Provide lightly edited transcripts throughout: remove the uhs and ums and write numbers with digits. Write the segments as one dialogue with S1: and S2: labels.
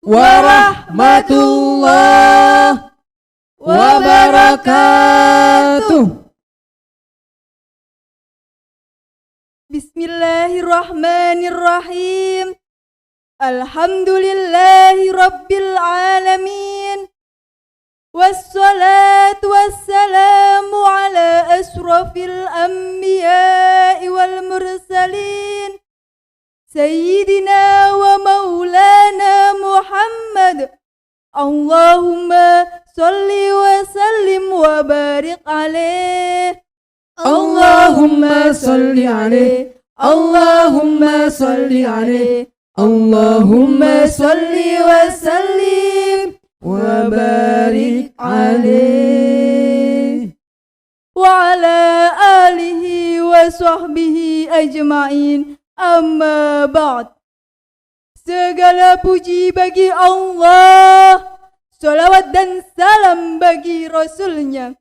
S1: warahmatullahi wabarakatuh.
S2: Bismillahirrahmanirrahim. Alhamdulillahi rabbil alamin. Wassalatu wassalamu ala asrafil anbiya'i wal mursalin, Sayyidina wa maulana Muhammad. Allahumma salli wa sallim wa barik alaih.
S1: Allahumma salli alaih, Allahumma salli alaih, Allahumma salli wa sallim wa barik alaih.
S2: Wa ala alihi wa sahbihi ajma'in. Amma ba'd. Segala puji bagi Allah, salawat dan salam bagi Rasulnya.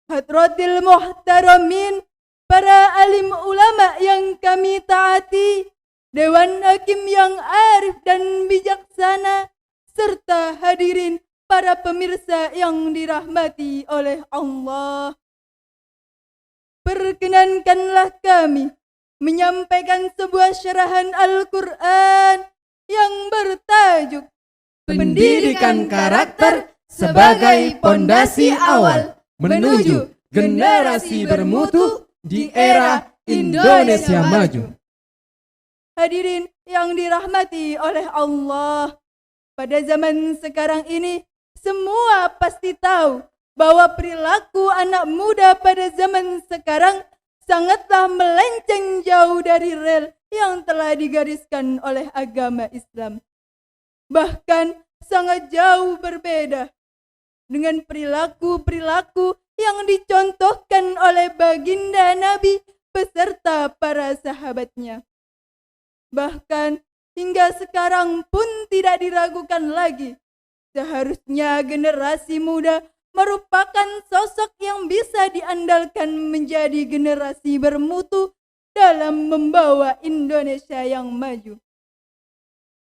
S2: Hadratil muhtaramin, para alim ulama yang kami taati, dewan hakim yang arif dan bijaksana, serta hadirin para pemirsa yang dirahmati oleh Allah. Perkenankanlah kami menyampaikan sebuah syarahan Al-Quran yang bertajuk
S1: Pendidikan Karakter sebagai Pondasi Awal menuju generasi bermutu di era Indonesia Maju.
S2: Hadirin yang dirahmati oleh Allah, pada zaman sekarang ini semua pasti tahu bahwa perilaku anak muda pada zaman sekarang sangatlah melenceng jauh dari rel yang telah digariskan oleh agama Islam. Bahkan sangat jauh berbeda dengan perilaku-perilaku yang dicontohkan oleh baginda Nabi beserta para sahabatnya. Bahkan hingga sekarang pun tidak diragukan lagi, seharusnya generasi muda merupakan sosok yang bisa diandalkan menjadi generasi bermutu dalam membawa Indonesia yang maju.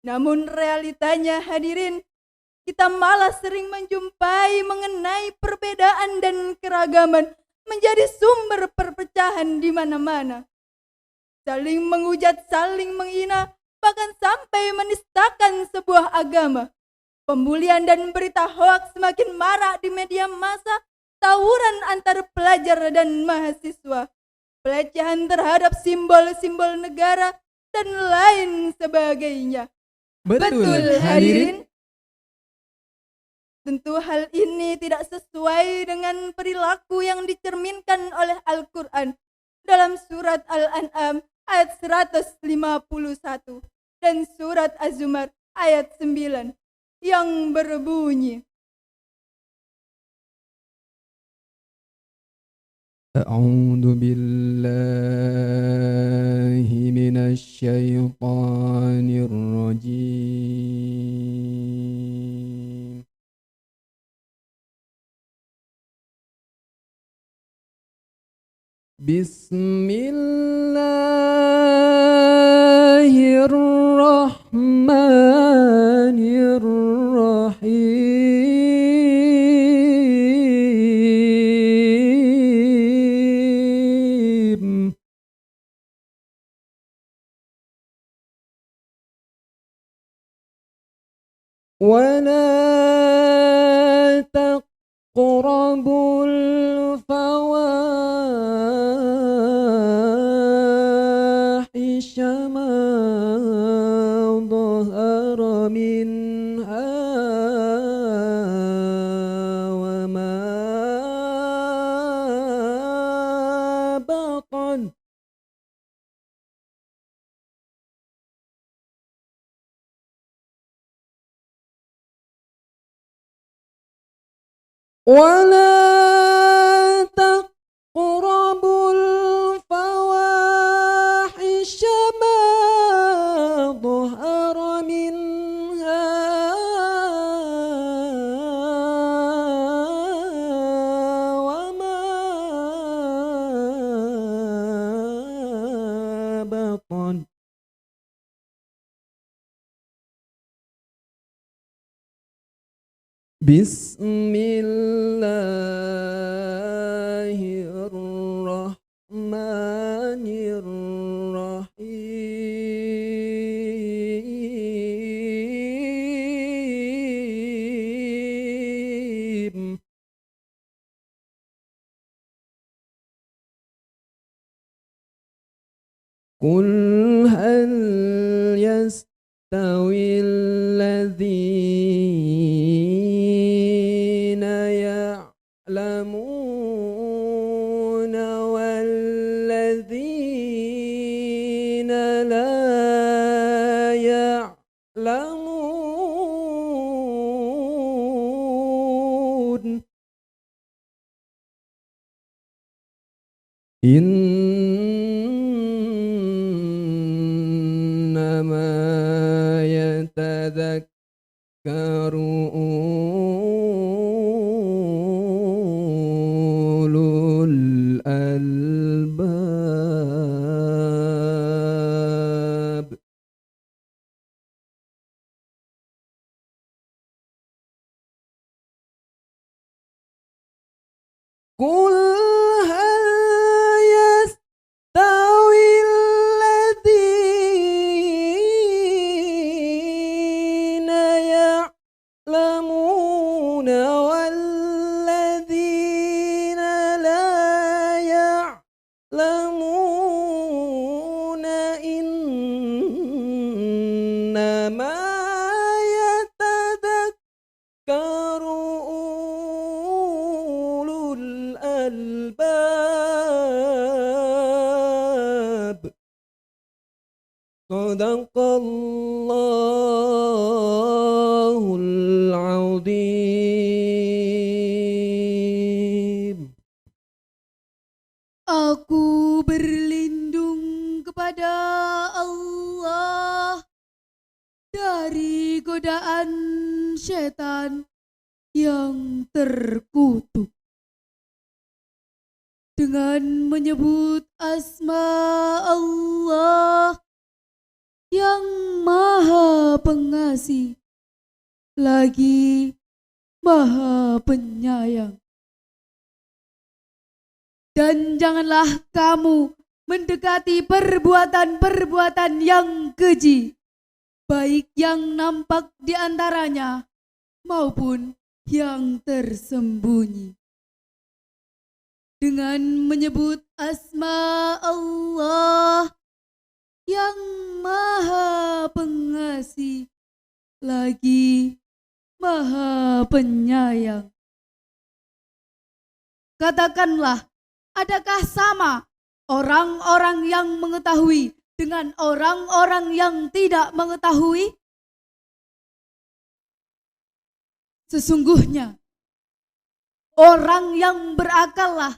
S2: Namun realitanya hadirin, kita malah sering menjumpai mengenai perbedaan dan keragaman menjadi sumber perpecahan di mana-mana. Saling menghujat, saling menghina, bahkan sampai menistakan sebuah agama. Pembulian dan berita hoaks semakin marak di media massa, tawuran antar pelajar dan mahasiswa, pelecehan terhadap simbol-simbol negara, dan lain sebagainya.
S1: Betul hadirin.
S2: Tentu hal ini tidak sesuai dengan perilaku yang dicerminkan oleh Al-Quran dalam surat Al-An'am ayat 151 dan surat Az-Zumar ayat 9 yang berbunyi,
S1: A'udzu billahi minasy syaithanir rajim. Bismillahirrahmanirrahim. ولا تقربوا الفواحش ما ظهر منها وما بطن ولا تقربوا الفواحش ما ظهر منها وما بطن Bismillahirrahmanirrahim. Qul hal yastawi alladhina ya'lamuna walladhina la ya'lamun. Innama yatadhakkaru ulul albab. Qul hal yastawi alladhina ya'lamuna walladhina la ya'lamuna innama yatadhakkaru ulul albab. Sadaqallahul azim.
S2: Aku berlindung kepada Allah dari godaan setan yang terkutuk dengan menyebut asma Allah yang Maha Pengasih lagi Maha Penyayang. Dan janganlah kamu mendekati perbuatan-perbuatan yang keji, baik yang nampak di antaranya maupun yang tersembunyi. Dengan menyebut asma Allah yang Maha Pengasih lagi Maha Penyayang. Katakanlah, adakah sama orang-orang yang mengetahui dengan orang-orang yang tidak mengetahui? Sesungguhnya orang yang berakallah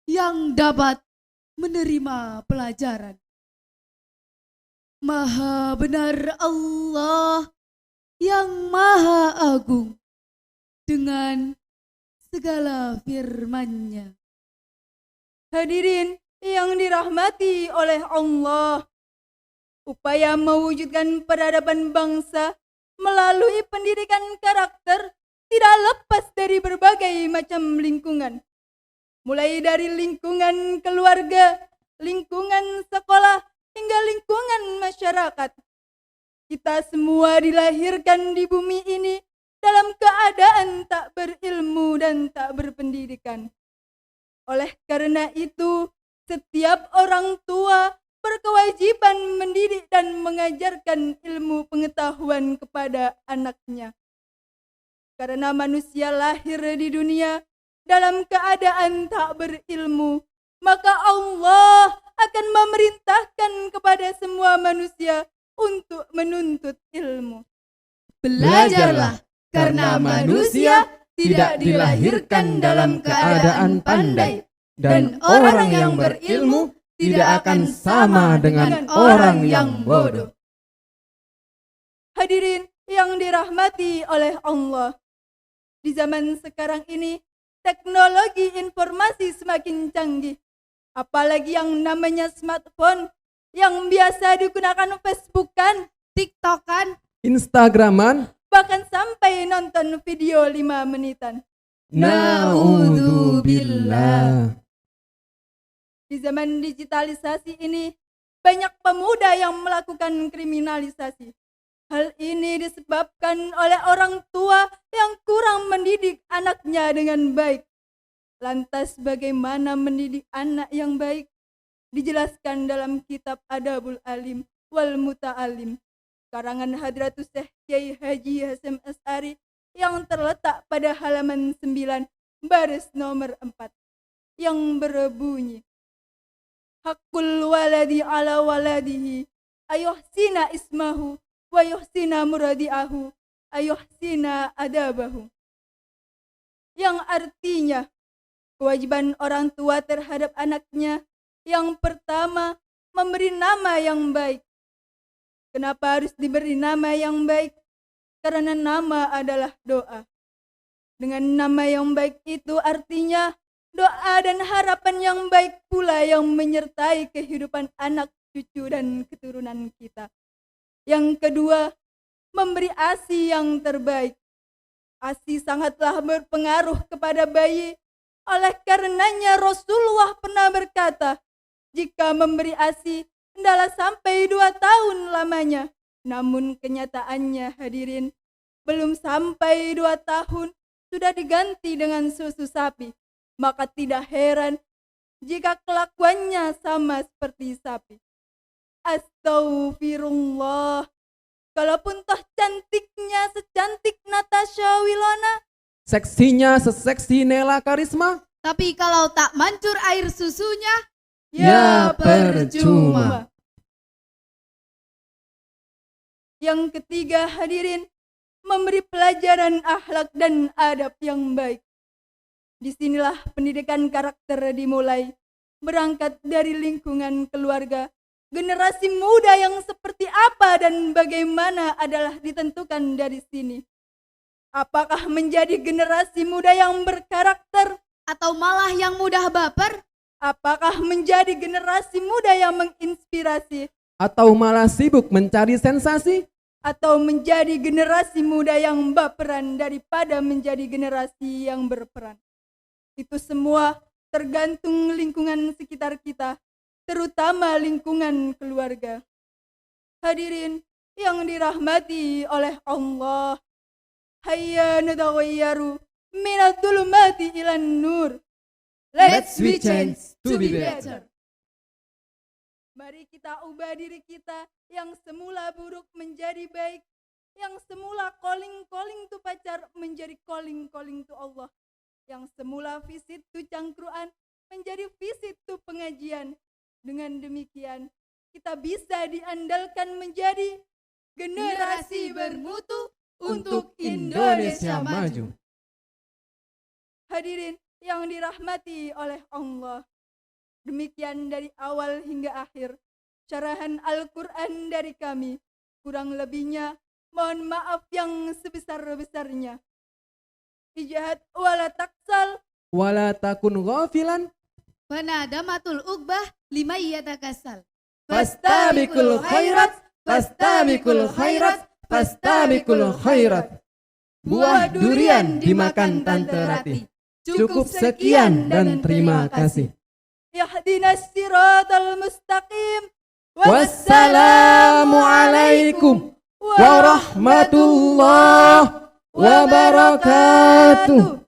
S2: yang dapat menerima pelajaran. Maha benar Allah yang Maha Agung dengan segala firman-Nya. Hadirin yang dirahmati oleh Allah, upaya mewujudkan peradaban bangsa melalui pendidikan karakter tidak lepas dari berbagai macam lingkungan. Mulai dari lingkungan keluarga, lingkungan sekolah, hingga lingkungan masyarakat. Kita semua dilahirkan di bumi ini dalam keadaan tak berilmu dan tak berpendidikan. Oleh karena itu, setiap orang tua berkewajiban mendidik dan mengajarkan ilmu pengetahuan kepada anaknya. Karena manusia lahir di dunia dalam keadaan tak berilmu, maka Allah akan memerintahkan kepada semua manusia untuk menuntut ilmu. Belajarlah, karena manusia tidak dilahirkan dalam keadaan pandai, dan orang yang berilmu tidak akan sama dengan orang yang bodoh. Hadirin yang dirahmati oleh Allah, di zaman sekarang ini teknologi informasi semakin canggih. Apalagi yang namanya smartphone yang biasa digunakan Facebookan, TikTokan,
S1: Instagraman,
S2: bahkan sampai nonton video 5 menitan.
S1: Naudzubillah.
S2: Di zaman digitalisasi ini, banyak pemuda yang melakukan kriminalisasi. Hal ini disebabkan oleh orang tua yang kurang mendidik anaknya dengan baik. Lantas bagaimana mendidik anak yang baik? Dijelaskan dalam kitab Adabul Alim wal Muta'alim, karangan Hadratus Syekh Kiai Haji Hasyim Asy'ari, yang terletak pada halaman 9 baris nomor 4, yang berbunyi, Hakul waladi ala waladihi ayuhsina ismahu wa yuhsina muradi'ahu ayuhsina adabahu. Yang artinya, kewajiban orang tua terhadap anaknya yang pertama, memberi nama yang baik. Kenapa harus diberi nama yang baik? Karena nama adalah doa. Dengan nama yang baik itu artinya doa dan harapan yang baik pula yang menyertai kehidupan anak, cucu, dan keturunan kita. Yang kedua, memberi ASI yang terbaik. ASI sangatlah berpengaruh kepada bayi. Oleh karenanya Rasulullah pernah berkata, jika memberi ASI hendaklah sampai 2 tahun lamanya. Namun kenyataannya hadirin, belum sampai 2 tahun sudah diganti dengan susu sapi. Maka tidak heran jika kelakuannya sama seperti sapi. Astaghfirullah. Kalaupun toh cantiknya secantik Natasha Wilona,
S1: Seksinya seseksi Nela Karisma,
S3: Tapi kalau tak mancur air susunya,
S1: ya percuma.
S2: Yang ketiga hadirin, memberi pelajaran akhlak dan adab yang baik. Disinilah pendidikan karakter dimulai, berangkat dari lingkungan keluarga. Generasi muda yang seperti apa dan bagaimana adalah ditentukan dari sini. Apakah menjadi generasi muda yang berkarakter?
S3: atau malah yang mudah baper?
S2: Apakah menjadi generasi muda yang menginspirasi?
S1: atau malah sibuk mencari sensasi?
S2: Atau menjadi generasi muda yang baperan daripada menjadi generasi yang berperan? Itu semua tergantung lingkungan sekitar kita, terutama lingkungan keluarga. Hadirin yang dirahmati oleh Allah, hayya natagayyaru minadh dhulumati ilan nur.
S3: Let's we change to be better.
S2: Mari kita ubah diri kita yang semula buruk menjadi baik, yang semula calling to pacar menjadi calling to Allah, yang semula visit to cangkruan menjadi visit to pengajian. Dengan demikian, kita bisa diandalkan menjadi generasi bermutu untuk Indonesia maju. Hadirin yang dirahmati oleh Allah, demikian dari awal hingga akhir syarahan Al-Quran dari kami. Kurang lebihnya mohon maaf yang sebesar-besarnya. Ijahat wala taksal,
S1: Wala takun ghafilan,
S3: Fanadamatul uqbah lima yatakasal.
S1: fastabikul khairat, fastabikul khairat, fastabikul khairat. Buah durian dimakan Tante Ratih. Cukup sekian dan terima kasih.
S2: Yahdinas siratal mustaqim.
S1: Wassalamualaikum warahmatullahi wabarakatuh.